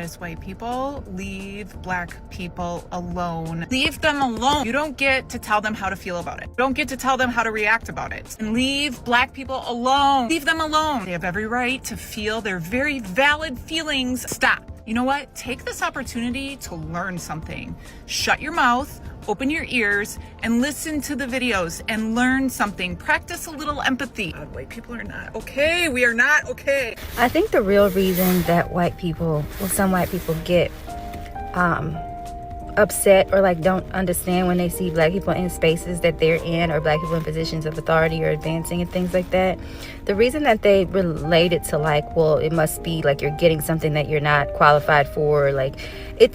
this, white people. Leave black people alone. Leave them alone. You don't get to tell them how to feel about it. You don't get to tell them how to react about it. And leave black people alone. Leave them alone. They have every right to feel their very valid feelings. Stop. You know what? Take this opportunity to learn something. Shut your mouth, open your ears, and listen to the videos and learn something. Practice a little empathy. God, white people are not okay. We are not okay. I think the real reason that white people, well, some white people get upset or like don't understand when they see black people in spaces that they're in, or black people in positions of authority or advancing and things like that, the reason that they relate it to like, well, it must be like you're getting something that you're not qualified for, like it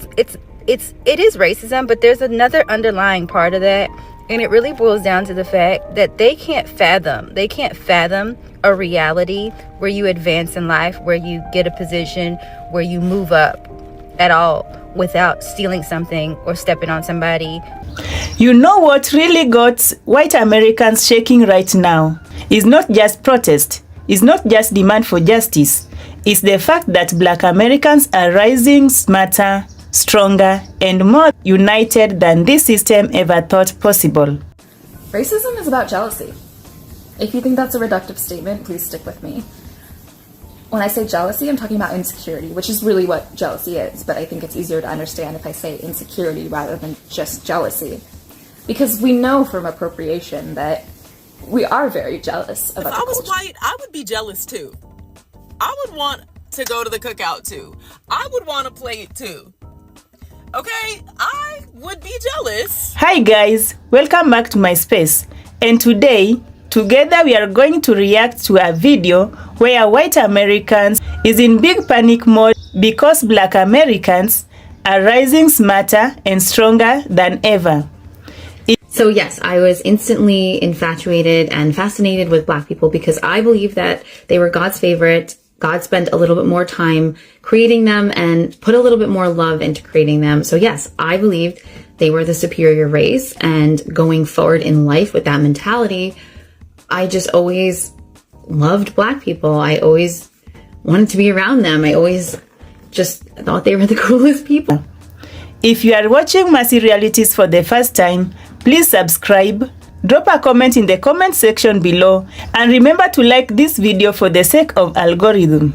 is racism, but there's another underlying part of that, and it really boils down to the fact that they can't fathom a reality where you advance in life, where you get a position, where you move up at all without stealing something or stepping on somebody. You know what really got white Americans shaking right now is not just protest, it's not just demand for justice, it's the fact that black Americans are rising smarter, stronger, and more united than this system ever thought possible. Racism is about jealousy. If you think that's a reductive statement, please stick with me. When I say jealousy, I'm talking about insecurity, which is really what jealousy is, but I think it's easier to understand if I say insecurity rather than just jealousy. Because we know from appropriation that we are very jealous about the culture. If I was white, I would be jealous too. I would want to go to the cookout too. I would want to play it too. Okay, I would be jealous. Hi guys, welcome back to my space. And today, together we are going to react to a video where white Americans is in big panic mode because black Americans are rising smarter and stronger than ever. So yes, I was instantly infatuated and fascinated with black people because I believe that they were God's favorite. God spent a little bit more time creating them and put a little bit more love into creating them. So yes, I believed they were the superior race, and going forward in life with that mentality, I just always loved black people. I always wanted to be around them. I always just thought they were the coolest people. If you are watching Mercy Realities for the first time, please subscribe, drop a comment in the comment section below, and remember to like this video for the sake of algorithm.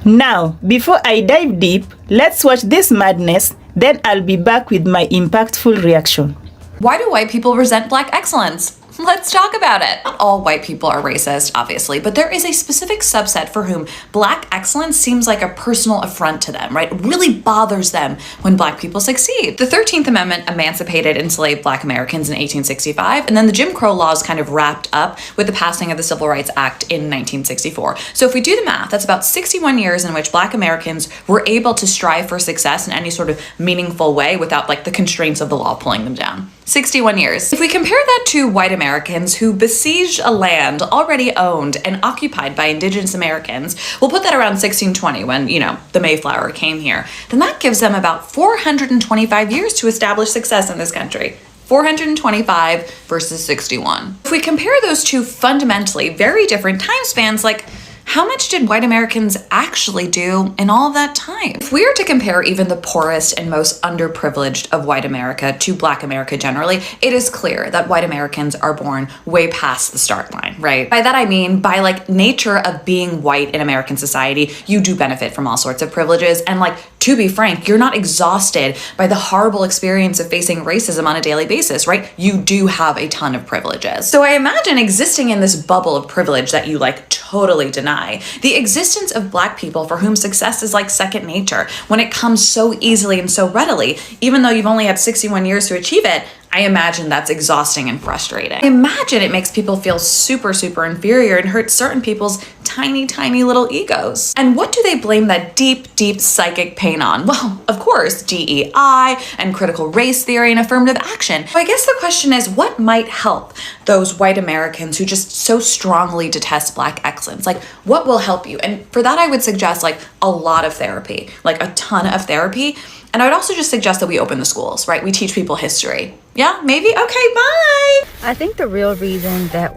Now, before I dive deep, let's watch this madness, then I'll be back with my impactful reaction. Why do white people resent black excellence? Let's talk about it. Not all white people are racist, obviously, but there is a specific subset for whom black excellence seems like a personal affront to them, right? It really bothers them when black people succeed. The 13th Amendment emancipated enslaved black Americans in 1865, and then the Jim Crow laws kind of wrapped up with the passing of the Civil Rights Act in 1964. So if we do the math, that's about 61 years in which black Americans were able to strive for success in any sort of meaningful way without like the constraints of the law pulling them down. 61 years. If we compare that to white Americans who besieged a land already owned and occupied by indigenous Americans, we'll put that around 1620 when, you know, the Mayflower came here, then that gives them about 425 years to establish success in this country. 425 versus 61. If we compare those two fundamentally very different time spans, like, how much did white Americans actually do in all of that time? If we were to compare even the poorest and most underprivileged of white America to black America generally, it is clear that white Americans are born way past the start line, right? By that I mean, by like nature of being white in American society, you do benefit from all sorts of privileges. And like, to be frank, you're not exhausted by the horrible experience of facing racism on a daily basis, right? You do have a ton of privileges. So I imagine existing in this bubble of privilege that you like totally deny, the existence of black people for whom success is like second nature when it comes so easily and so readily, even though you've only had 61 years to achieve it. I imagine that's exhausting and frustrating. I imagine it makes people feel super, super inferior and hurts certain people's tiny, tiny little egos. And what do they blame that deep, deep psychic pain on? Well, of course, DEI and critical race theory and affirmative action. So I guess the question is, what might help those white Americans who just so strongly detest black excellence? Like, what will help you? And for that, I would suggest like a lot of therapy, like a ton of therapy. And I would also just suggest that we open the schools, right? We teach people history. Yeah, maybe? Okay, bye! I think the real reason that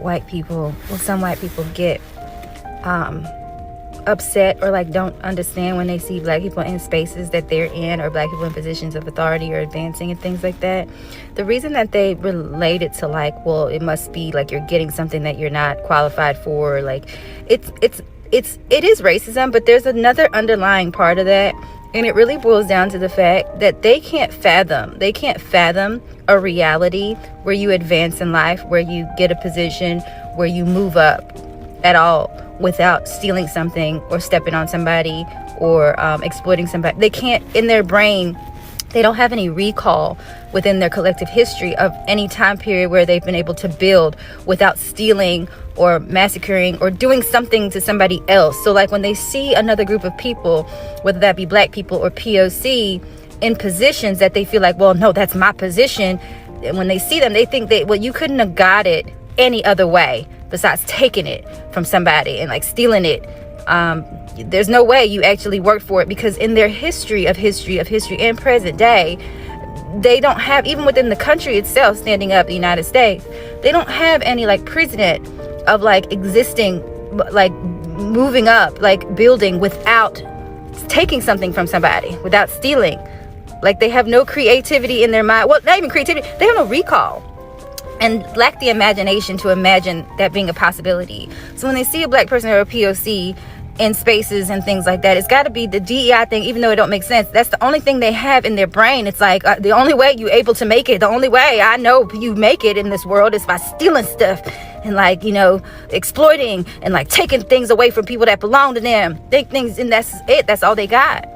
some white people get upset or like don't understand when they see black people in spaces that they're in, or black people in positions of authority or advancing and things like that. The reason that they relate it to like, well, it must be like you're getting something that you're not qualified for, like it is racism, but there's another underlying part of that. And it really boils down to the fact that they can't fathom a reality where you advance in life, where you get a position, where you move up at all without stealing something or stepping on somebody or exploiting somebody. They can't, in their brain, they don't have any recall within their collective history of any time period where they've been able to build without stealing or massacring or doing something to somebody else. So like when they see another group of people, whether that be black people or POC, in positions that they feel like, well, no, that's my position. And when they see them, they think that, well, you couldn't have got it any other way besides taking it from somebody and like stealing it. There's no way you actually worked for it, because in their history and present day, they don't have, even within the country itself, standing up the United States, they don't have any like precedent of like existing, like moving up, like building without taking something from somebody, without stealing. Like they have no creativity in their mind. Well, not even creativity, they have no recall and lack the imagination to imagine that being a possibility. So when they see a black person or a POC in spaces and things like that, it's got to be the DEI thing, even though it don't make sense. That's the only thing they have in their brain. It's like the only way you able to make it, the only way I know you make it in this world is by stealing stuff and like, you know, exploiting and like taking things away from people that belong to them. Think things, and that's it. That's all they got.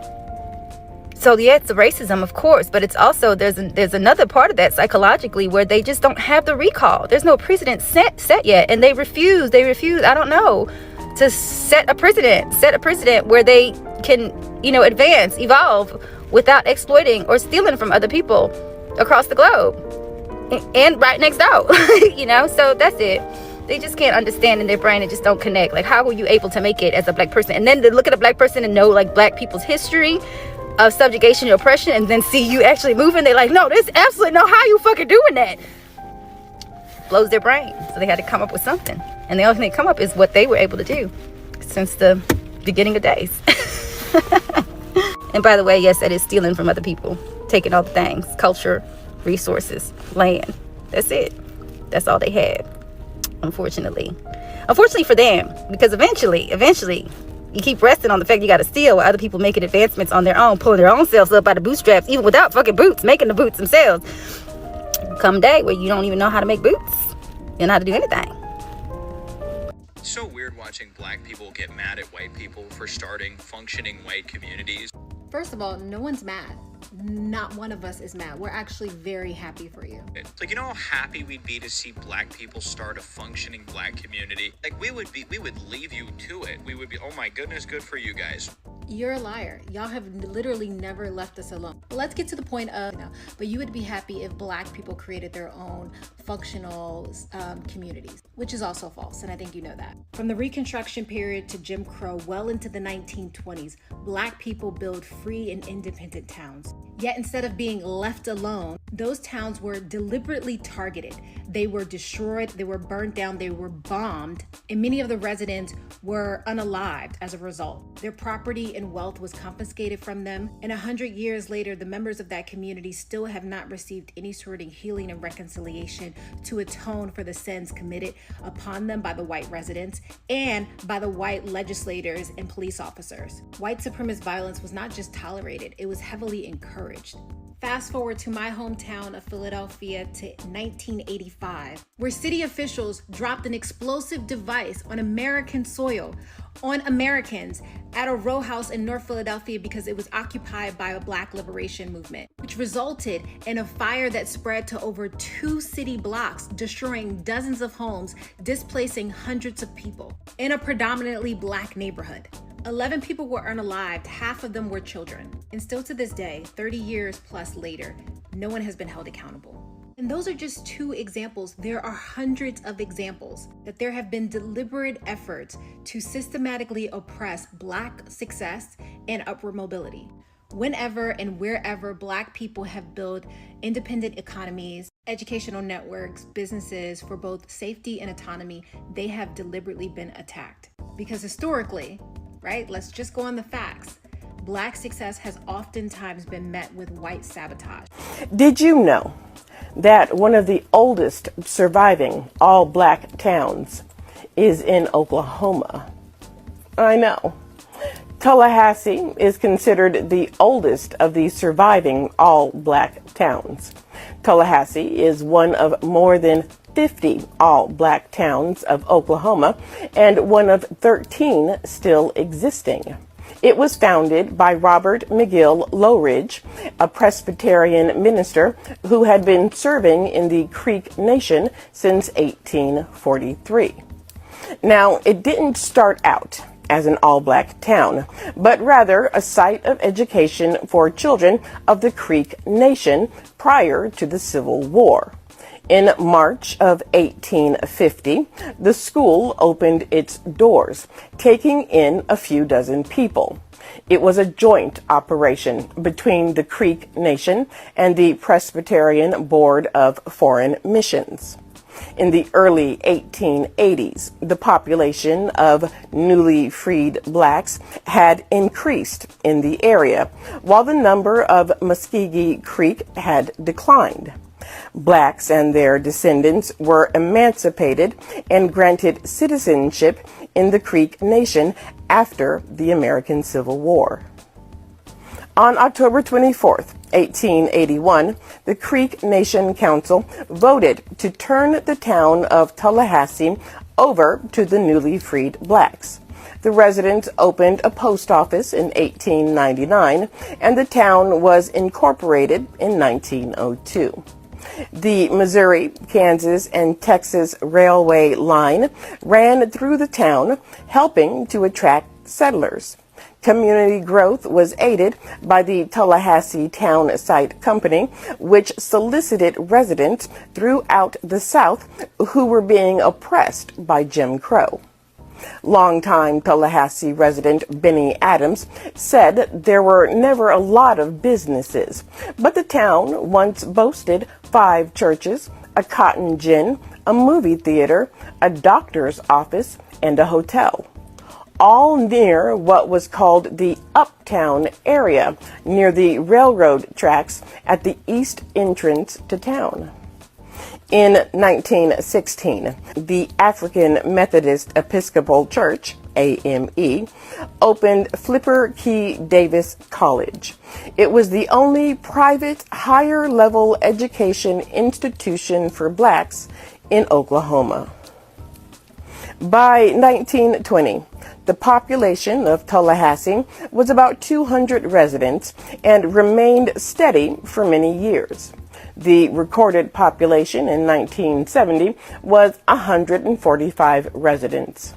So yeah, it's racism, of course, but it's also there's another part of that psychologically where they just don't have the recall. There's no precedent set yet, and they refuse. I don't know, to set a precedent where they can, you know, advance, evolve without exploiting or stealing from other people across the globe and right next door. You know, so that's it. They just can't understand in their brain and just don't connect. Like, how were you able to make it as a black person? And then to look at a black person and know like black people's history of subjugation and oppression, and then see you actually moving, they're like, no, there's absolutely no how you fucking doing that. Blows their brain. So they had to come up with something, and the only thing they come up is what they were able to do since the beginning of days. And by the way, yes, that is stealing from other people, taking all the things, culture, resources, land. That's it. That's all they have, unfortunately for them, because eventually you keep resting on the fact you got to steal while other people making advancements on their own, pulling their own selves up by the bootstraps, even without fucking boots, making the boots themselves. Come day where you don't even know how to make boots. You don't know how to do anything. It's so weird watching black people get mad at white people for starting functioning white communities. First of all, no one's mad. Not one of us is mad. We're actually very happy for you. It's like, you know how happy we'd be to see black people start a functioning black community? Like, we would leave you to it. We would be, oh my goodness, good for you guys. You're a liar. Y'all have literally never left us alone. But let's get to the point of, but you would be happy if black people created their own functional communities, which is also false, and I think you know that. From the Reconstruction period to Jim Crow, well into the 1920s, black people built free and independent towns. Yet instead of being left alone, those towns were deliberately targeted. They were destroyed, they were burnt down, they were bombed, and many of the residents were unalived as a result. Their property and wealth was confiscated from them, and 100 years later, the members of that community still have not received any sort of healing and reconciliation to atone for the sins committed upon them by the white residents and by the white legislators and police officers. White supremacist violence was not just tolerated, it was heavily encouraged. Fast forward to my hometown of Philadelphia to 1985, where city officials dropped an explosive device on American soil, on Americans, at a row house in North Philadelphia because it was occupied by a Black liberation movement, which resulted in a fire that spread to over 2 city blocks, destroying dozens of homes, displacing hundreds of people in a predominantly Black neighborhood. 11 people were unalived, half of them were children. And still to this day, 30 years plus later, no one has been held accountable. And those are just 2 examples. There are hundreds of examples that there have been deliberate efforts to systematically oppress Black success and upward mobility. Whenever and wherever Black people have built independent economies, educational networks, businesses for both safety and autonomy, they have deliberately been attacked. Because historically, right? Let's just go on the facts. Black success has oftentimes been met with white sabotage. Did you know that one of the oldest surviving all-black towns is in Oklahoma? I know. Tallahassee is considered the oldest of the surviving all-black towns. Tallahassee is one of more than 50 all-black towns of Oklahoma and one of 13 still existing. It was founded by Robert McGill Lowridge, a Presbyterian minister who had been serving in the Creek Nation since 1843. Now, it didn't start out as an all-black town, but rather a site of education for children of the Creek Nation prior to the Civil War. In March of 1850, the school opened its doors, taking in a few dozen people. It was a joint operation between the Creek Nation and the Presbyterian Board of Foreign Missions. In the early 1880s, the population of newly freed blacks had increased in the area, while the number of Muskogee Creek had declined. Blacks and their descendants were emancipated and granted citizenship in the Creek Nation after the American Civil War. On October 24th, 1881, the Creek Nation Council voted to turn the town of Tallahassee over to the newly freed blacks. The residents opened a post office in 1899, and the town was incorporated in 1902. The Missouri, Kansas, and Texas Railway line ran through the town, helping to attract settlers. Community growth was aided by the Tallahassee Town Site Company, which solicited residents throughout the South who were being oppressed by Jim Crow. Longtime Tallahassee resident Benny Adams said there were never a lot of businesses, but the town once boasted 5 churches, a cotton gin, a movie theater, a doctor's office, and a hotel, all near what was called the Uptown area, near the railroad tracks at the east entrance to town. In 1916, the African Methodist Episcopal Church, AME, opened Flipper Key Davis College. It was the only private higher-level education institution for blacks in Oklahoma. By 1920, the population of Tallahassee was about 200 residents and remained steady for many years. The recorded population in 1970 was 145 residents.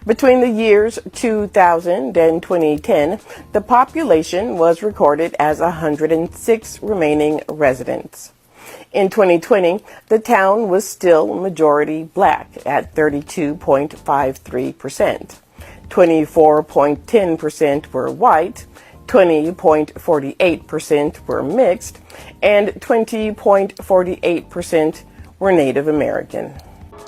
Between the years 2000 and 2010, the population was recorded as 106 remaining residents. In 2020, the town was still majority black at 32.53%. 24.10% were white, 20.48% were mixed, and 20.48% were Native American.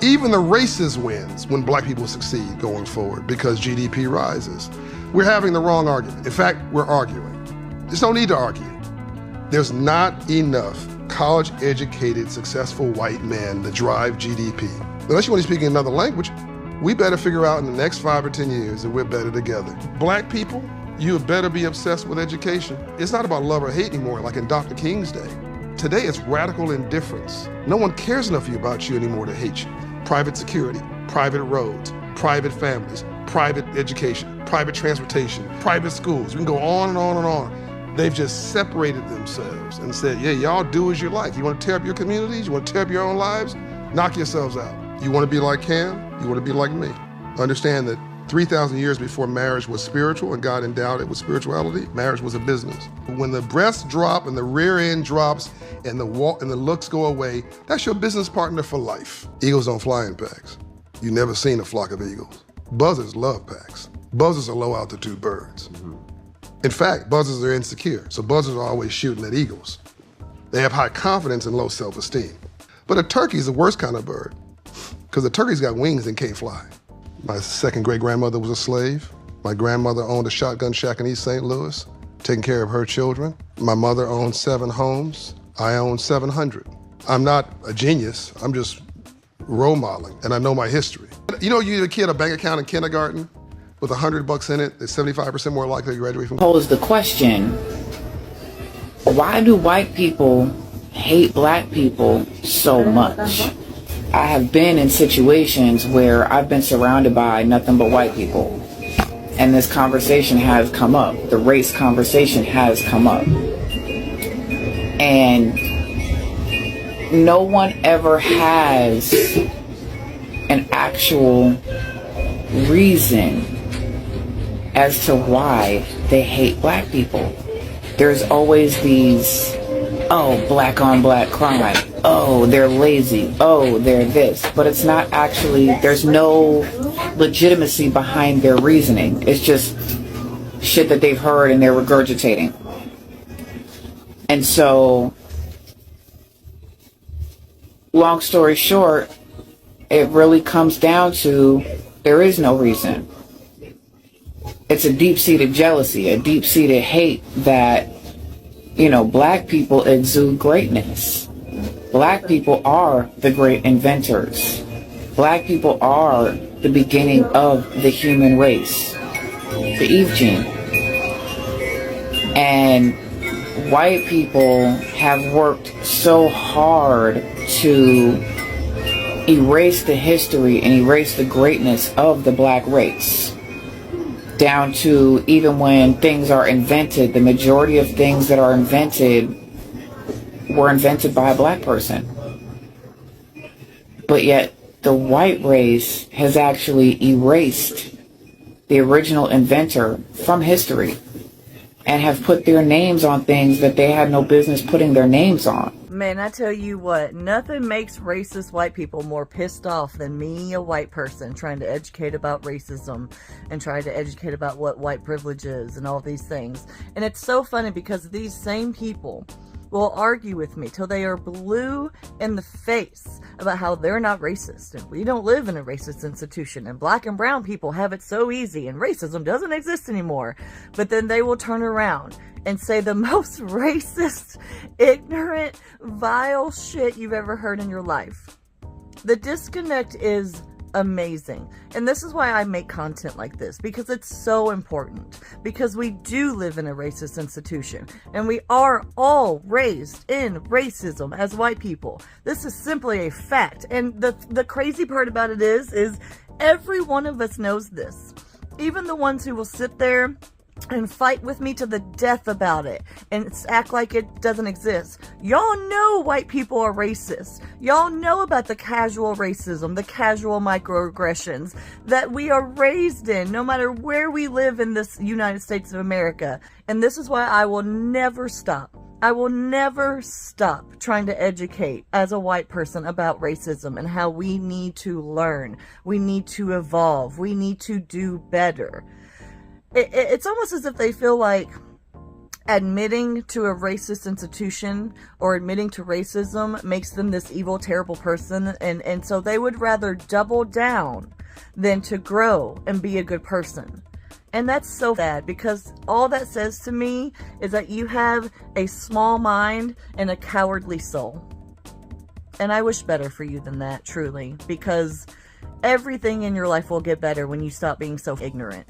Even the racist wins when black people succeed going forward because GDP rises. We're having the wrong argument. In fact, we're arguing. There's no need to argue. There's not enough college-educated, successful white men to drive GDP. Unless you want to speak another language, we better figure out in the next 5 or 10 years that we're better together. Black people, you better be obsessed with education. It's not about love or hate anymore, like in Dr. King's day. Today, it's radical indifference. No one cares enough about you anymore to hate you. Private security, private roads, private families, private education, private transportation, private schools. We can go on and on and on. They've just separated themselves and said, yeah, y'all do as you like. You want to tear up your communities? You want to tear up your own lives? Knock yourselves out. You want to be like Cam? You want to be like me? Understand that 3,000 years before marriage was spiritual and God endowed it with spirituality, marriage was a business. When the breasts drop and the rear end drops and the looks go away, that's your business partner for life. Eagles don't fly in packs. You've never seen a flock of eagles. Buzzards love packs. Buzzards are low altitude birds. In fact, buzzards are insecure, so buzzards are always shooting at eagles. They have high confidence and low self-esteem. But a turkey is the worst kind of bird, because the turkey's got wings and can't fly. My second great-grandmother was a slave. My grandmother owned a shotgun shack in East St. Louis, taking care of her children. My mother owned 7 homes. I own 700. I'm not a genius. I'm just role modeling, and I know my history. You know, you give a kid a bank account in kindergarten with $100 in it, it's 75% more likely to graduate from. Pose the question, why do white people hate black people so much? I have been in situations where I've been surrounded by nothing but white people, and this conversation has come up. The race conversation has come up. And no one ever has an actual reason as to why they hate black people. There's always these, oh, black on black crime. Oh, they're lazy. Oh, they're this. But it's not actually, there's no legitimacy behind their reasoning. It's just shit that they've heard and they're regurgitating. And so, long story short, it really comes down to there is no reason. It's a deep-seated jealousy, a deep-seated hate that, you know, black people exude greatness. Black people are the great inventors. Black people are the beginning of the human race, the Eve gene. And white people have worked so hard to erase the history and erase the greatness of the black race. Down to even when things are invented, the majority of things that are invented were invented by a black person. But yet the white race has actually erased the original inventor from history and have put their names on things that they had no business putting their names on. Man, I tell you what, nothing makes racist white people more pissed off than me, a white person, trying to educate about racism and trying to educate about what white privilege is and all these things. And it's so funny because these same people will argue with me till they are blue in the face about how they're not racist and we don't live in a racist institution and black and brown people have it so easy and racism doesn't exist anymore. But then they will turn around and say the most racist, ignorant, vile shit you've ever heard in your life. The disconnect is amazing. And this is why I make content like this, because it's so important. Because we do live in a racist institution, and we are all raised in racism as white people. This is simply a fact. And the crazy part about it is every one of us knows this. Even the ones who will sit there and fight with me to the death about it and act like it doesn't exist. Y'all know white people are racist. Y'all know about the casual racism, the casual microaggressions that we are raised in no matter where we live in this United States of America. And this is why I will never stop. I will never stop trying to educate as a white person about racism and how we need to learn. We need to evolve. We need to do better. It's almost as if they feel like admitting to a racist institution or admitting to racism makes them this evil, terrible person. And so they would rather double down than to grow and be a good person. And that's so bad, because all that says to me is that you have a small mind and a cowardly soul. And I wish better for you than that, truly, because everything in your life will get better when you stop being so ignorant.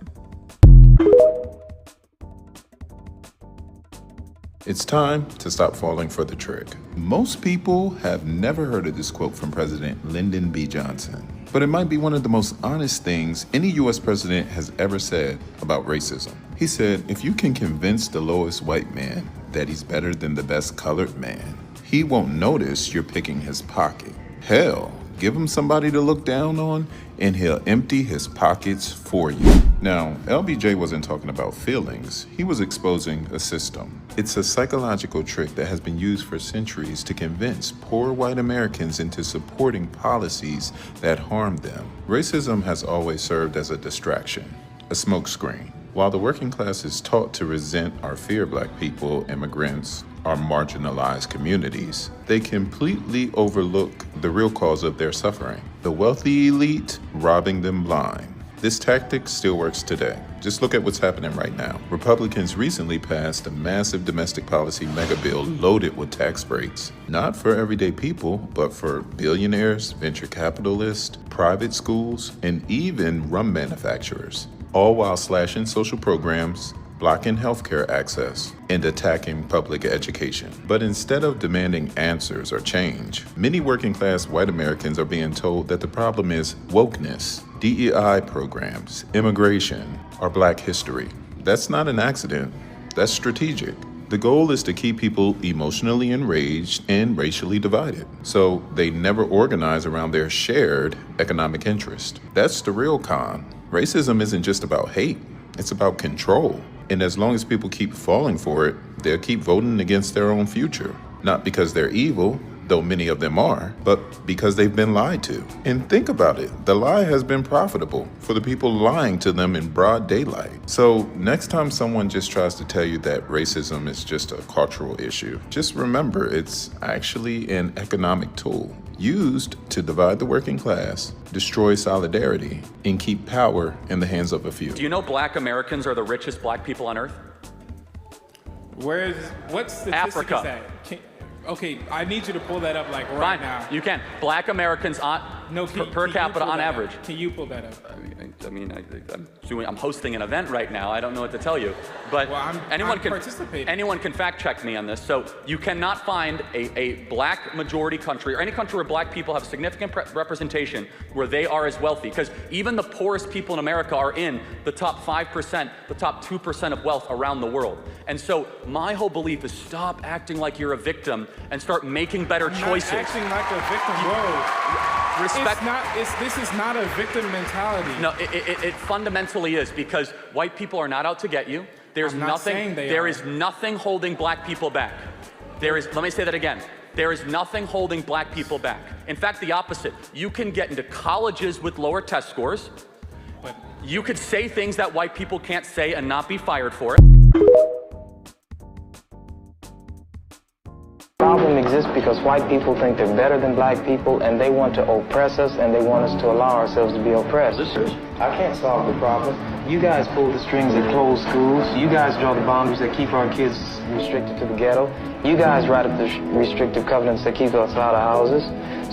It's time to stop falling for the trick. Most people have never heard of this quote from President Lyndon B. Johnson, but it might be one of the most honest things any U.S. president has ever said about racism. He said, if you can convince the lowest white man that he's better than the best colored man, he won't notice you're picking his pocket. Hell, give him somebody to look down on and he'll empty his pockets for you. Now, LBJ wasn't talking about feelings. He was exposing a system. It's a psychological trick that has been used for centuries to convince poor white Americans into supporting policies that harm them. Racism has always served as a distraction, a smokescreen. While the working class is taught to resent or fear black people, immigrants, or marginalized communities, they completely overlook the real cause of their suffering. The wealthy elite robbing them blind. This tactic still works today. Just look at what's happening right now. Republicans recently passed a massive domestic policy mega bill loaded with tax breaks. Not for everyday people, but for billionaires, venture capitalists, private schools, and even rum manufacturers. All while slashing social programs, blocking healthcare access, and attacking public education. But instead of demanding answers or change, many working class white Americans are being told that the problem is wokeness, DEI programs, immigration, or Black history. That's not an accident, that's strategic. The goal is to keep people emotionally enraged and racially divided, so they never organize around their shared economic interest. That's the real con. Racism isn't just about hate, it's about control. And as long as people keep falling for it, they'll keep voting against their own future. Not because they're evil, though many of them are, but because they've been lied to. And think about it, the lie has been profitable for the people lying to them in broad daylight. So next time someone just tries to tell you that racism is just a cultural issue, just remember it's actually an economic tool used to divide the working class, destroy solidarity, and keep power in the hands of a few. Do you know Black Americans are the richest Black people on earth? What statistic Africa. is that? Okay, I need you to pull that up like right now. You can. Black Americans per capita on average. Can you pull that up? I'm hosting an event right now. I don't know what to tell you, but anyone can fact check me on this. So you cannot find a Black majority country or any country where Black people have significant representation where they are as wealthy, because even the poorest people in America are in the top 5%, the top 2% of wealth around the world. And so my whole belief is stop acting like you're a victim and start making better choices. Not acting like a victim, whoa. Respect. This is not a victim mentality. No, it fundamentally is, because white people are not out to get you. There is nothing holding Black people back. Let me say that again. There is nothing holding Black people back. In fact, the opposite. You can get into colleges with lower test scores. You could say things that white people can't say and not be fired for it. The problem exists because white people think they're better than Black people, and they want to oppress us, and they want us to allow ourselves to be oppressed. I can't solve the problem. You guys pull the strings that close schools. You guys draw the boundaries that keep our kids restricted to the ghetto. You guys write up the restrictive covenants that keep us out of houses.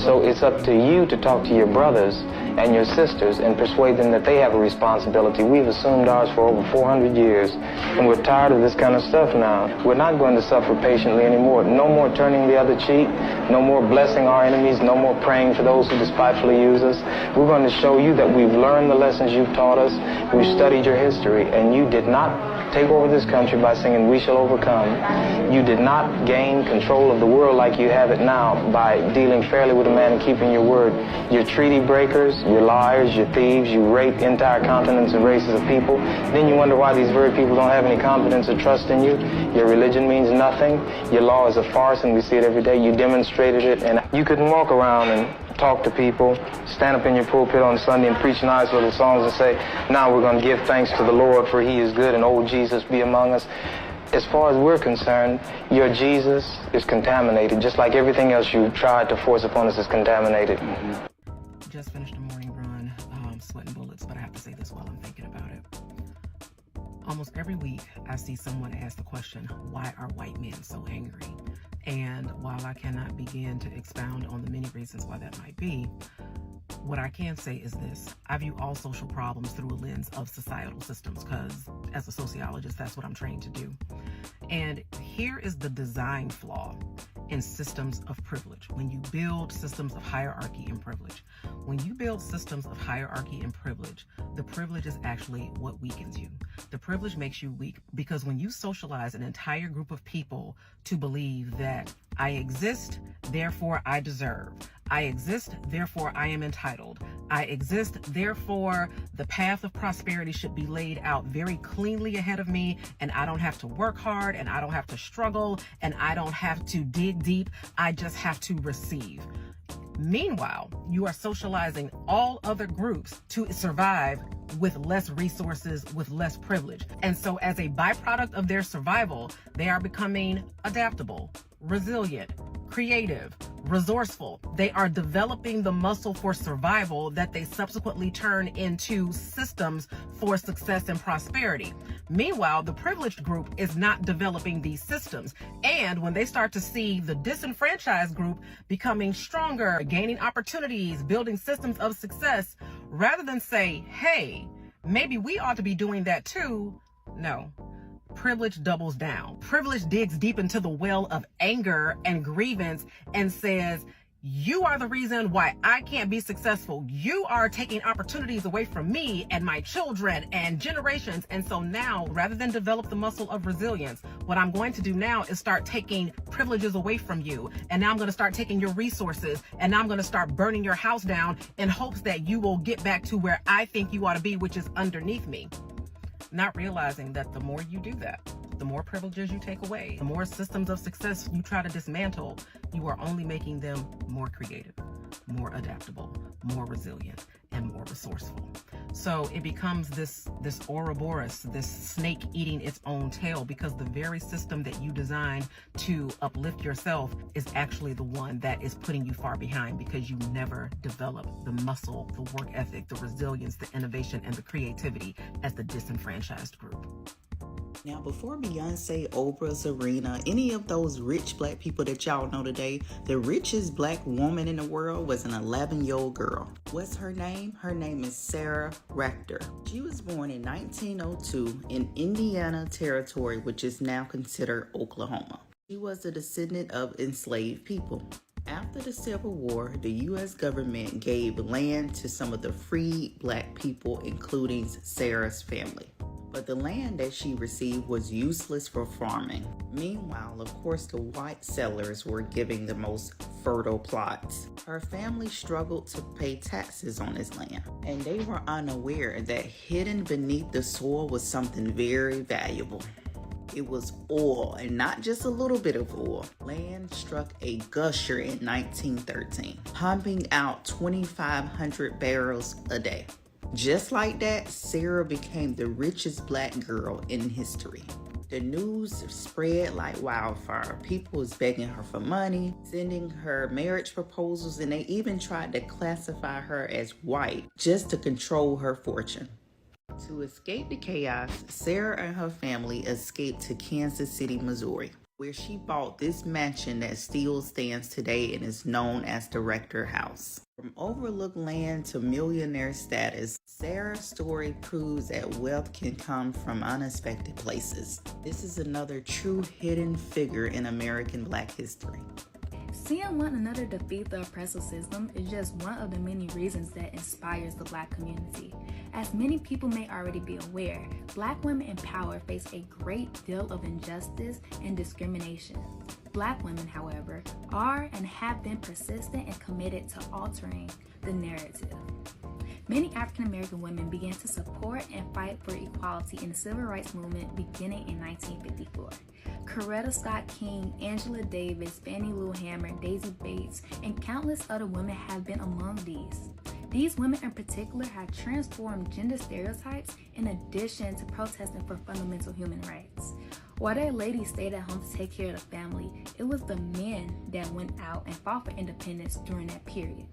So it's up to you to talk to your brothers and your sisters and persuade them that they have a responsibility. We've assumed ours for over 400 years, and we're tired of this kind of stuff now. We're not going to suffer patiently anymore. No more turning the other cheek. No more blessing our enemies. No more praying for those who despitefully use us. We're going to show you that we've learned the lessons you've taught us. We've studied your history, and you did not take over this country by singing "We Shall Overcome." You did not gain control of the world like you have it now by dealing fairly with a man and keeping your word. You're treaty breakers, you're liars, you're thieves, you rape entire continents and races of people. Then you wonder why these very people don't have any confidence or trust in you. Your religion means nothing. Your law is a farce, and we see it every day. You demonstrated it, and you couldn't walk around and talk to people, stand up in your pulpit on Sunday and preach nice little songs and say, now we're going to give thanks to the Lord for he is good and old Jesus be among us. As far as we're concerned, your Jesus is contaminated, just like everything else you tried to force upon us is contaminated. Just finished a morning run, sweating bullets, but I have to say this while I'm thinking about it. Almost every week, I see someone ask the question, why are white men so angry? And while I cannot begin to expound on the many reasons why that might be, what I can say is this: I view all social problems through a lens of societal systems, because as a sociologist, that's what I'm trained to do. And here is the design flaw in systems of privilege. When you build systems of hierarchy and privilege, when you build systems of hierarchy and privilege, the privilege is actually what weakens you. The privilege makes you weak because when you socialize an entire group of people to believe that I exist, therefore I deserve. I exist, therefore I am entitled. I exist, therefore the path of prosperity should be laid out very cleanly ahead of me, and I don't have to work hard, and I don't have to struggle, and I don't have to dig deep. I just have to receive. Meanwhile, you are socializing all other groups to survive with less resources, with less privilege. And so as a byproduct of their survival, they are becoming adaptable, resilient, creative, resourceful. They are developing the muscle for survival that they subsequently turn into systems for success and prosperity. Meanwhile, the privileged group is not developing these systems. And when they start to see the disenfranchised group becoming stronger, gaining opportunities, building systems of success, rather than say, hey, maybe we ought to be doing that too, no. Privilege doubles down. Privilege digs deep into the well of anger and grievance and says, you are the reason why I can't be successful. You are taking opportunities away from me and my children and generations. And so now, rather than develop the muscle of resilience, what I'm going to do now is start taking privileges away from you. And now I'm going to start taking your resources. And now I'm going to start burning your house down in hopes that you will get back to where I think you ought to be, which is underneath me. Not realizing that the more you do that, the more privileges you take away, the more systems of success you try to dismantle, you are only making them more creative, more adaptable, more resilient, and more resourceful. So it becomes this Ouroboros, this snake eating its own tail, because the very system that you designed to uplift yourself is actually the one that is putting you far behind, because you never developed the muscle, the work ethic, the resilience, the innovation, and the creativity as the disenfranchised group. Now, before Beyonce, Oprah, Serena, any of those rich black people that y'all know today, the richest black woman in the world was an 11-year-old girl. What's her name? Her name is Sarah Rector. She was born in 1902 in Indiana Territory, which is now considered Oklahoma. She was a descendant of enslaved people. After the Civil War, the U.S. government gave land to some of the freed black people, including Sarah's family. But the land that she received was useless for farming. Meanwhile, of course, the white settlers were giving the most fertile plots. Her family struggled to pay taxes on this land, and they were unaware that hidden beneath the soil was something very valuable. It was oil, and not just a little bit of oil. Land struck a gusher in 1913, pumping out 2,500 barrels a day. Just like that, Sarah became the richest black girl in history. The news spread like wildfire. People was begging her for money, sending her marriage proposals, and they even tried to classify her as white just to control her fortune. To escape the chaos, Sarah and her family escaped to Kansas City, Missouri, where she bought this mansion that still stands today and is known as the Rector House. From overlooked land to millionaire status, Sarah's story proves that wealth can come from unexpected places. This is another true hidden figure in American Black history. Seeing one another defeat the oppressive system is just one of the many reasons that inspires the Black community. As many people may already be aware, Black women in power face a great deal of injustice and discrimination. Black women, however, are and have been persistent and committed to altering the narrative. Many African American women began to support and fight for equality in the Civil Rights Movement beginning in 1954. Coretta Scott King, Angela Davis, Fannie Lou Hamer, Daisy Bates, and countless other women have been among these. These women in particular have transformed gender stereotypes in addition to protesting for fundamental human rights. While their ladies stayed at home to take care of the family, it was the men that went out and fought for independence during that period.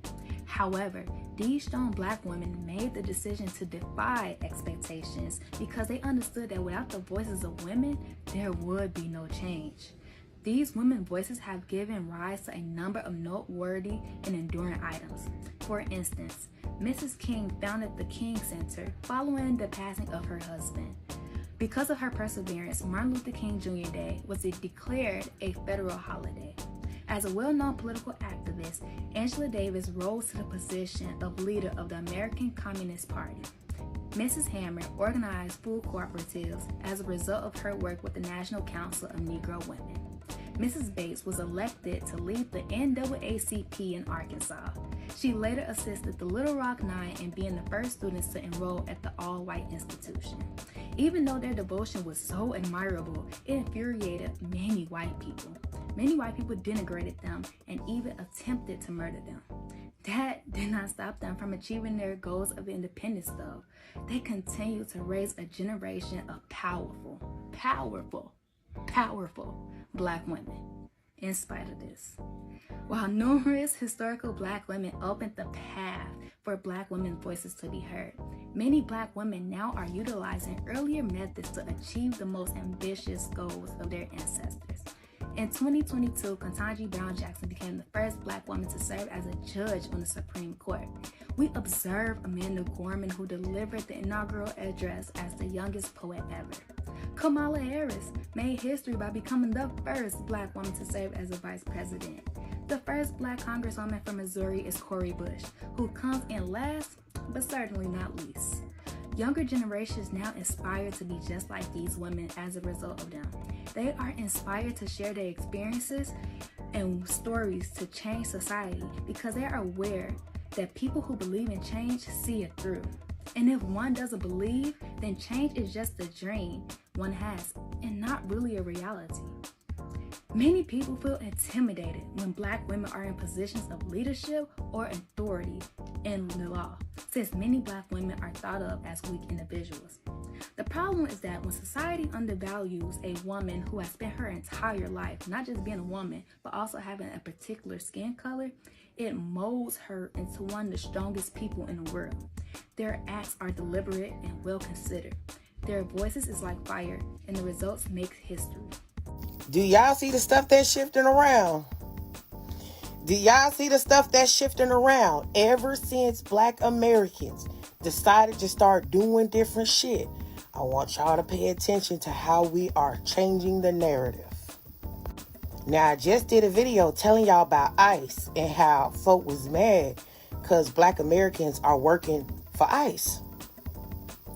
However, these strong Black women made the decision to defy expectations because they understood that without the voices of women, there would be no change. These women's voices have given rise to a number of noteworthy and enduring items. For instance, Mrs. King founded the King Center following the passing of her husband. Because of her perseverance, Martin Luther King Jr. Day was declared a federal holiday. As a well-known political activist, Angela Davis rose to the position of leader of the American Communist Party. Mrs. Hammer organized food cooperatives as a result of her work with the National Council of Negro Women. Mrs. Bates was elected to lead the NAACP in Arkansas. She later assisted the Little Rock Nine in being the first students to enroll at the all-white institution. Even though their devotion was so admirable, it infuriated many white people. Many white people denigrated them and even attempted to murder them. That did not stop them from achieving their goals of independence though. They continued to raise a generation of powerful Black women. in spite of this. While numerous historical Black women opened the path for Black women's voices to be heard, many Black women now are utilizing earlier methods to achieve the most ambitious goals of their ancestors. In 2022, Ketanji Brown Jackson became the first Black woman to serve as a judge on the Supreme Court. We observed Amanda Gorman, who delivered the inaugural address as the youngest poet ever. Kamala Harris made history by becoming the first Black woman to serve as a vice president. The first Black congresswoman from Missouri is Cori Bush, who comes in last, but certainly not least. Younger generations now aspire to be just like these women as a result of them. They are inspired to share their experiences and stories to change society because they are aware that people who believe in change see it through. And if one doesn't believe, then change is just a dream one has and not really a reality. Many people feel intimidated when Black women are in positions of leadership or authority in the law, since many Black women are thought of as weak individuals. The problem is that when society undervalues a woman who has spent her entire life not just being a woman, but also having a particular skin color, it molds her into one of the strongest people in the world. Their acts are deliberate and well considered. Their voices is like fire, and the results make history. Do y'all see the stuff that's shifting around? Do y'all see the stuff that's shifting around? Ever since Black Americans decided to start doing different shit, I want y'all to pay attention to how we are changing the narrative. Now, I just did a video telling y'all about ICE and how folk was mad because Black Americans are working for ICE.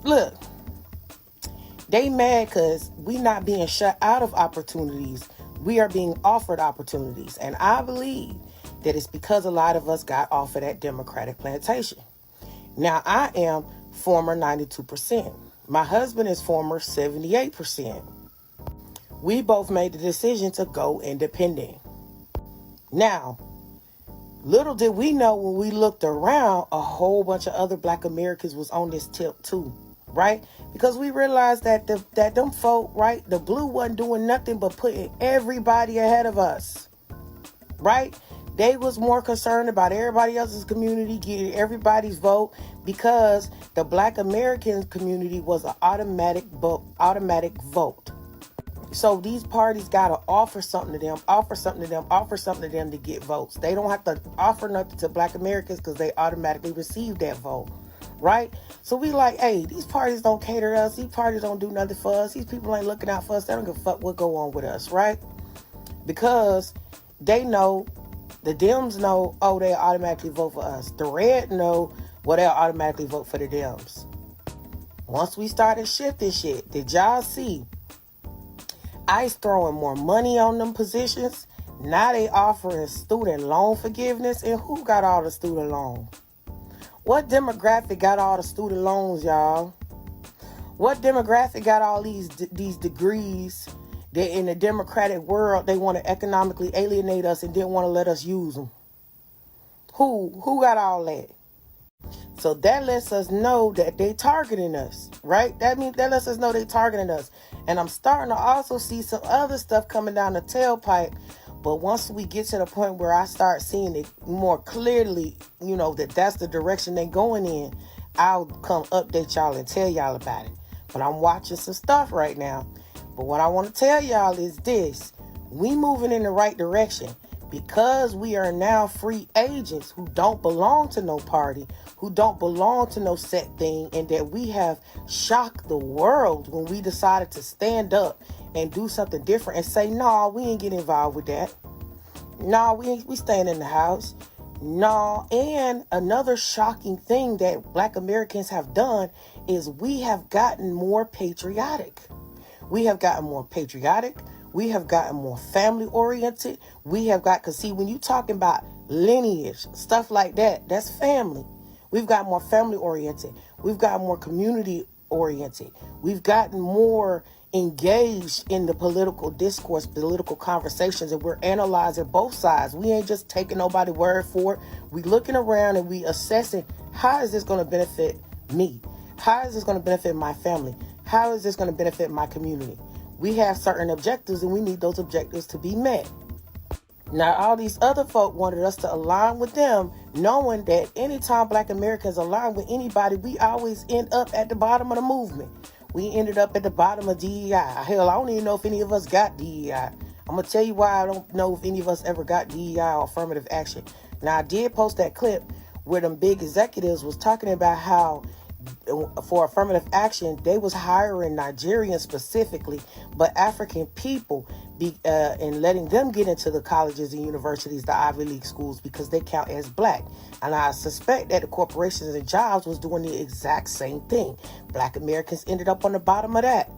Look. They mad because we not being shut out of opportunities. We are being offered opportunities. And I believe that it's because a lot of us got off of that Democratic plantation. Now, I am former 92%. My husband is former 78%. We both made the decision to go independent. Now, little did we know when we looked around, a whole bunch of other Black Americans was on this tip too. Right? Because we realized that them folk, right, the blue wasn't doing nothing but putting everybody ahead of us. Right? They was more concerned about everybody else's community, getting everybody's vote, because the Black American community was an automatic vote. So these parties got to offer something to them to get votes. They don't have to offer nothing to Black Americans because they automatically receive that vote. Right? So we like, hey, these parties don't cater to us. These parties don't do nothing for us. These people ain't looking out for us. They don't give a fuck what go on with us, right? Because they know, the Dems know, oh, they'll automatically vote for us. The red know, well, they'll automatically vote for the Dems. Once we started shifting shit, did y'all see ICE throwing more money on them positions? Now they offering student loan forgiveness. And who got all the student loans? What demographic got all the student loans, y'all? What demographic got all these degrees that in the democratic world, they want to economically alienate us and didn't want to let us use them? Who got all that? So that lets us know that they targeting us, right? That lets us know they targeting us. And I'm starting to also see some other stuff coming down the tailpipe. But once we get to the point where I start seeing it more clearly, you know, that's the direction they're going in, I'll come update y'all and tell y'all about it. But I'm watching some stuff right now. But what I want to tell y'all is this. We moving in the right direction because we are now free agents who don't belong to no party, who don't belong to no set thing, and that we have shocked the world when we decided to stand up and do something different and say, no, we ain't get involved with that. No, we staying in the house. No, and another shocking thing that Black Americans have done is we have gotten more patriotic. We have gotten more patriotic. We have gotten more family oriented. We have got, because see, when you talking about lineage, stuff like that, that's family. We've got more family oriented. We've got more community oriented. We've gotten more engaged in the political discourse, political conversations, and we're analyzing both sides. We ain't just taking nobody's word for it. We looking around and we assessing, how is this going to benefit me? How is this going to benefit my family? How is this going to benefit my community? We have certain objectives and we need those objectives to be met. Now, all these other folk wanted us to align with them, knowing that anytime Black Americans align with anybody, we always end up at the bottom of the movement. We ended up at the bottom of DEI. Hell, I don't even know if any of us got DEI. I'm going to tell you why I don't know if any of us ever got DEI or affirmative action. Now, I did post that clip where them big executives was talking about how for affirmative action, they was hiring Nigerians specifically, but African people, and letting them get into the colleges and universities, the Ivy League schools, because they count as Black. And I suspect that the corporations and jobs was doing the exact same thing. Black Americans ended up on the bottom of that.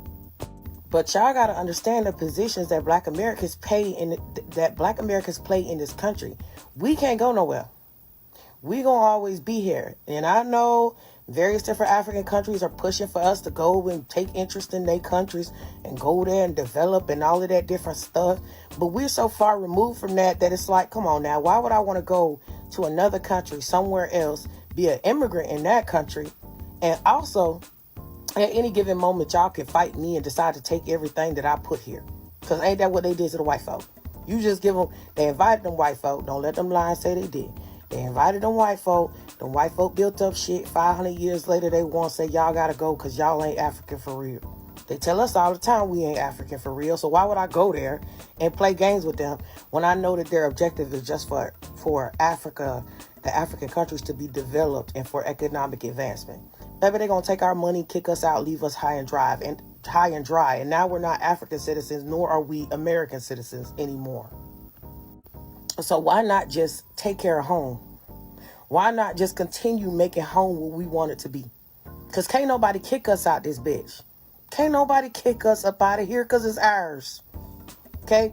But y'all got to understand the positions that Black Americans play in this country. We can't go nowhere. We gonna always be here. And I know various different African countries are pushing for us to go and take interest in their countries and go there and develop and all of that different stuff. But we're so far removed from that it's like, come on now, why would I want to go to another country, somewhere else, be an immigrant in that country, and also at any given moment y'all can fight me and decide to take everything that I put here? Because ain't that what they did to the white folk? You just give them, they invited them white folk. Don't let them lie and say they did. They invited them white folk. Them white folk built up shit. 500 years later, they want to say, y'all got to go because y'all ain't African for real. They tell us all the time we ain't African for real. So why would I go there and play games with them when I know that their objective is just for Africa, the African countries to be developed and for economic advancement? Maybe they're going to take our money, kick us out, leave us high and dry. And now we're not African citizens, nor are we American citizens anymore. So why not just take care of home? Why not just continue making home what we want it to be? Because can't nobody kick us out this bitch. Can't nobody kick us up out of here because it's ours. Okay?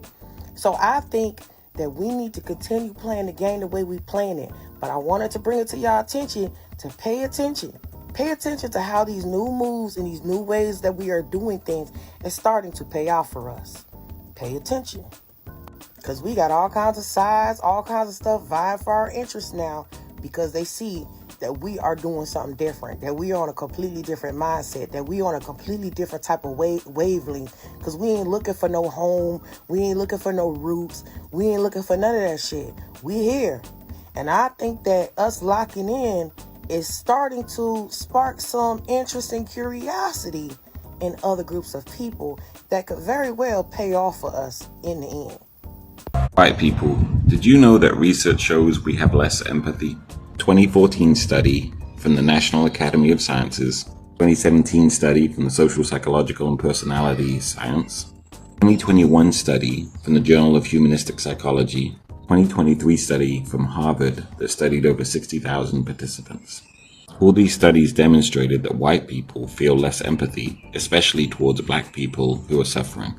So I think that we need to continue playing the game the way we playing it. But I wanted to bring it to y'all attention to pay attention. Pay attention to how these new moves and these new ways that we are doing things is starting to pay off for us. Pay attention. Because we got all kinds of sides, all kinds of stuff vying for our interests now because they see that we are doing something different, that we are on a completely different mindset, that we on a completely different type of wavelength, because we ain't looking for no home, we ain't looking for no roots, we ain't looking for none of that shit. We here. And I think that us locking in is starting to spark some interest and curiosity in other groups of people that could very well pay off for us in the end. White people, did you know that research shows we have less empathy? 2014 study from the National Academy of Sciences, 2017 study from the Social, Psychological and Personality Science, 2021 study from the Journal of Humanistic Psychology, 2023 study from Harvard that studied over 60,000 participants. All these studies demonstrated that white people feel less empathy, especially towards Black people who are suffering.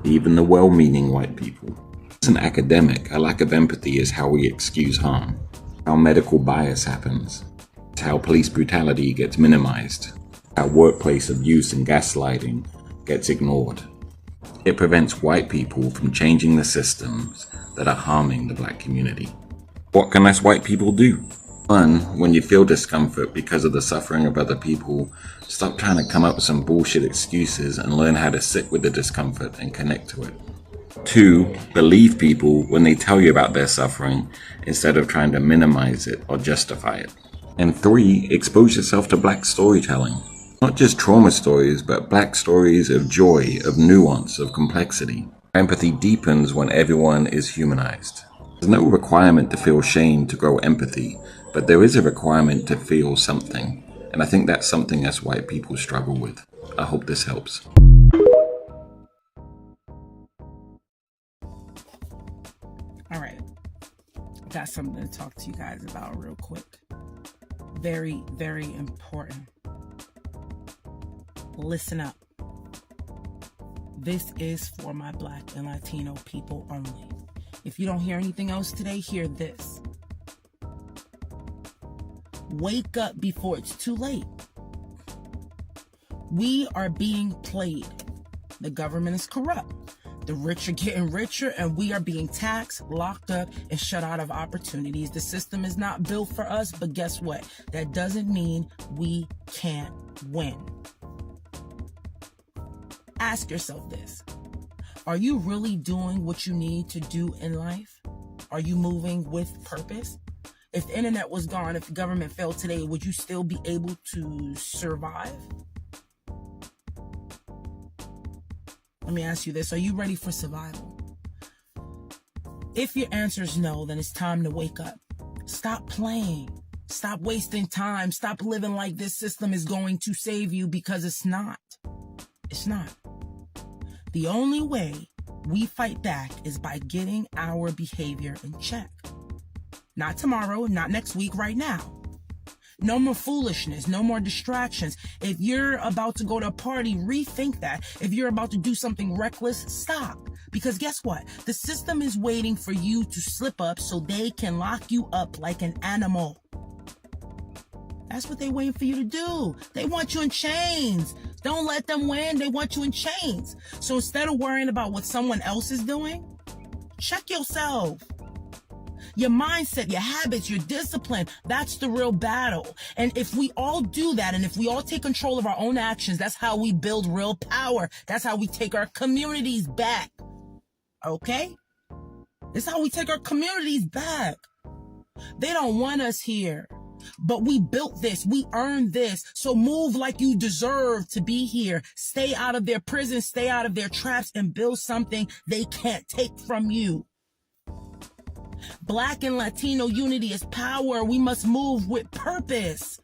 Even the well-meaning white people. As an academic, a lack of empathy is how we excuse harm, how medical bias happens, it's how police brutality gets minimized, how workplace abuse and gaslighting gets ignored. It prevents white people from changing the systems that are harming the Black community. What can us white people do? 1, when you feel discomfort because of the suffering of other people, stop trying to come up with some bullshit excuses and learn how to sit with the discomfort and connect to it. 2, believe people when they tell you about their suffering instead of trying to minimize it or justify it. And 3, expose yourself to Black storytelling. Not just trauma stories, but Black stories of joy, of nuance, of complexity. Empathy deepens when everyone is humanized. There's no requirement to feel shame to grow empathy, but there is a requirement to feel something. And I think that's something us white people struggle with. I hope this helps. All right, got something to talk to you guys about real quick. Very, very important. Listen up. This is for my Black and Latino people only. If you don't hear anything else today, hear this. Wake up before it's too late. We are being played. The government is corrupt. The rich are getting richer and we are being taxed, locked up, and shut out of opportunities. The system is not built for us, but guess what? That doesn't mean we can't win. Ask yourself this. Are you really doing what you need to do in life? Are you moving with purpose? If the internet was gone, if the government failed today, would you still be able to survive? Let me ask you this. Are you ready for survival? If your answer is no, then it's time to wake up. Stop playing. Stop wasting time. Stop living like this system is going to save you, because it's not. It's not. The only way we fight back is by getting our behavior in check. Not tomorrow, not next week, right now. No more foolishness, no more distractions. If you're about to go to a party, rethink that. If you're about to do something reckless, stop. Because guess what? The system is waiting for you to slip up so they can lock you up like an animal. That's what they're waiting for you to do. They want you in chains. Don't let them win. They want you in chains. So instead of worrying about what someone else is doing, check yourself. Your mindset, your habits, your discipline, that's the real battle. And if we all do that, and if we all take control of our own actions, that's how we build real power. That's how we take our communities back. Okay? This is how we take our communities back. They don't want us here. But we built this. We earned this. So move like you deserve to be here. Stay out of their prison, stay out of their traps, and build something they can't take from you. Black and Latino unity is power. We must move with purpose.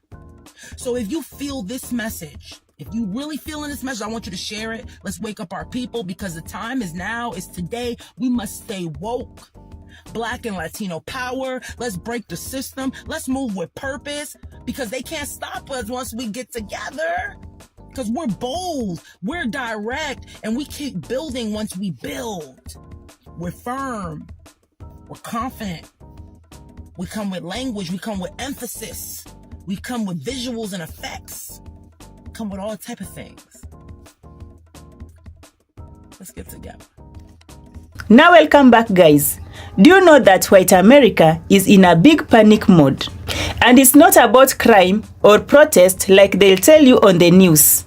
So if you feel this message, if you really feel in this message, I want you to share it. Let's wake up our people, because the time is now. It's today. We must stay woke. Black and Latino power. Let's break the system. Let's move with purpose, because they can't stop us once we get together. Because we're bold, we're direct, and we keep building once we build. We're firm. We're confident. We come with language. We come with emphasis. We come with visuals and effects. We come with all type of things. Let's get together. Now welcome back, guys. Do you know that white America is in a big panic mode? And it's not about crime or protest like they'll tell you on the news.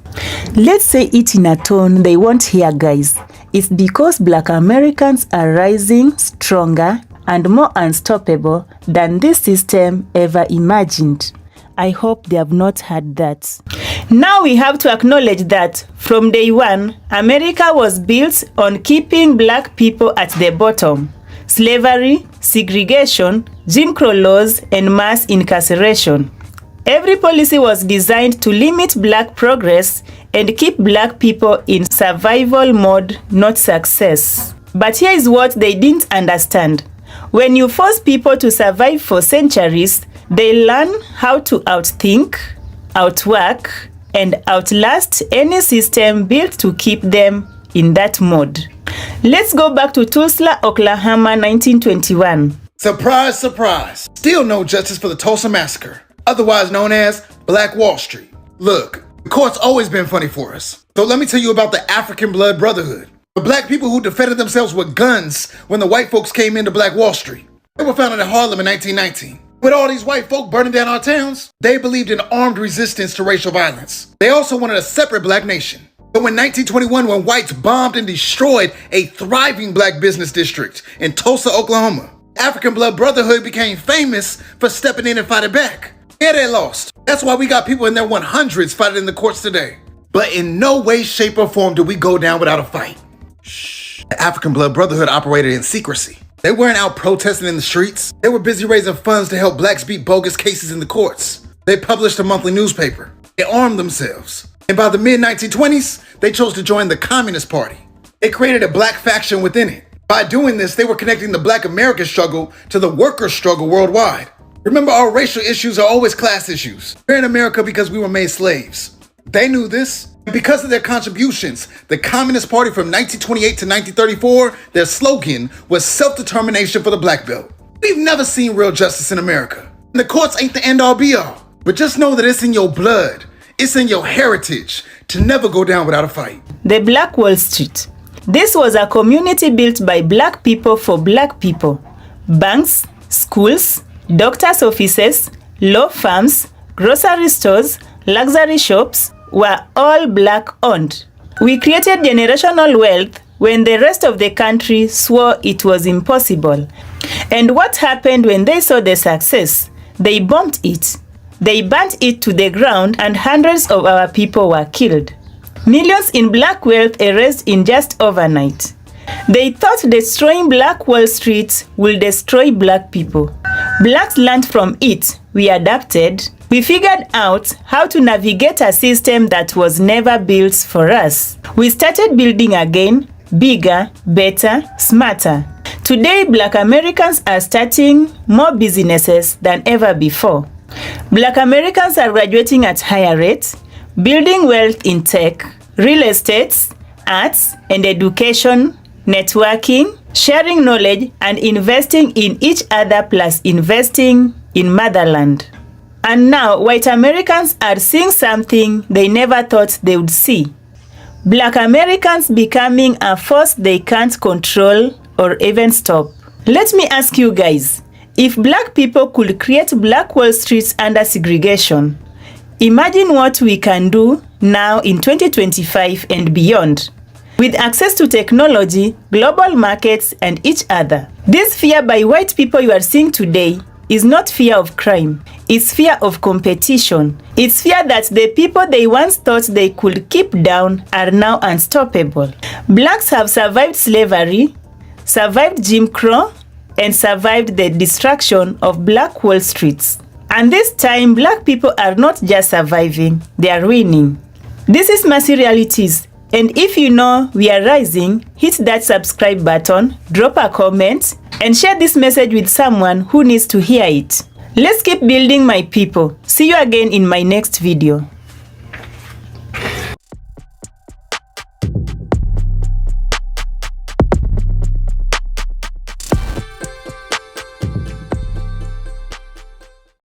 Let's say it in a tone they won't hear, guys. It's because Black Americans are rising stronger and more unstoppable than this system ever imagined. I hope they have not heard that. Now we have to acknowledge that from day one, America was built on keeping Black people at the bottom. Slavery, segregation, Jim Crow laws, and mass incarceration. Every policy was designed to limit Black progress and keep Black people in survival mode, not success. But here is what they didn't understand. When you force people to survive for centuries, they learn how to outthink, outwork, and outlast any system built to keep them in that mode. Let's go back to Tulsa, Oklahoma, 1921. Surprise, surprise. Still no justice for the Tulsa Massacre, otherwise known as Black Wall Street. Look, the court's always been funny for us. So let me tell you about the African Blood Brotherhood. The Black people who defended themselves with guns when the white folks came into Black Wall Street. They were founded in Harlem in 1919. With all these white folk burning down our towns, they believed in armed resistance to racial violence. They also wanted a separate Black nation. But when 1921, when whites bombed and destroyed a thriving Black business district in Tulsa, Oklahoma, African Blood Brotherhood became famous for stepping in and fighting back. Yeah, they lost. That's why we got people in their 100s fighting in the courts today. But in no way, shape, or form did we go down without a fight. Shh. The African Blood Brotherhood operated in secrecy. They weren't out protesting in the streets. They were busy raising funds to help Blacks beat bogus cases in the courts. They published a monthly newspaper. They armed themselves. And by the mid-1920s, they chose to join the Communist Party. They created a Black faction within it. By doing this, they were connecting the Black American struggle to the workers' struggle worldwide. Remember, our racial issues are always class issues. We're in America because we were made slaves. They knew this. And because of their contributions, the Communist Party from 1928 to 1934, their slogan was self-determination for the Black belt. We've never seen real justice in America. And the courts ain't the end-all be-all. But just know that it's in your blood. It's in your heritage to never go down without a fight. The Black Wall Street. This was a community built by Black people for Black people. Banks, schools, doctors' offices, law firms, grocery stores, luxury shops were all Black owned. We created generational wealth when the rest of the country swore it was impossible. And what happened when they saw the success? They bombed it. They burnt it to the ground and hundreds of our people were killed. Millions in black wealth erased in just overnight. They thought destroying Black Wall Street will destroy black people. Blacks learned from it. We adapted. We figured out how to navigate a system that was never built for us. We started building again, bigger, better, smarter. Today, Black Americans are starting more businesses than ever before. Black Americans are graduating at higher rates, building wealth in tech, real estate, arts, and education, networking, sharing knowledge, and investing in each other, plus investing in motherland. And now, white Americans are seeing something they never thought they would see. Black Americans becoming a force they can't control or even stop. Let me ask you guys, if black people could create Black Wall Streets under segregation, imagine what we can do now in 2025 and beyond. With access to technology, global markets, and each other. This fear by white people you are seeing today is not fear of crime. It's fear of competition. It's fear that the people they once thought they could keep down are now unstoppable. Blacks have survived slavery, survived Jim Crow, and survived the destruction of Black Wall Streets. And this time, black people are not just surviving, they are winning. This is Mercy Realities. And if you know we are rising, hit that subscribe button, drop a comment, and share this message with someone who needs to hear it. Let's keep building, my people. See you again in my next video.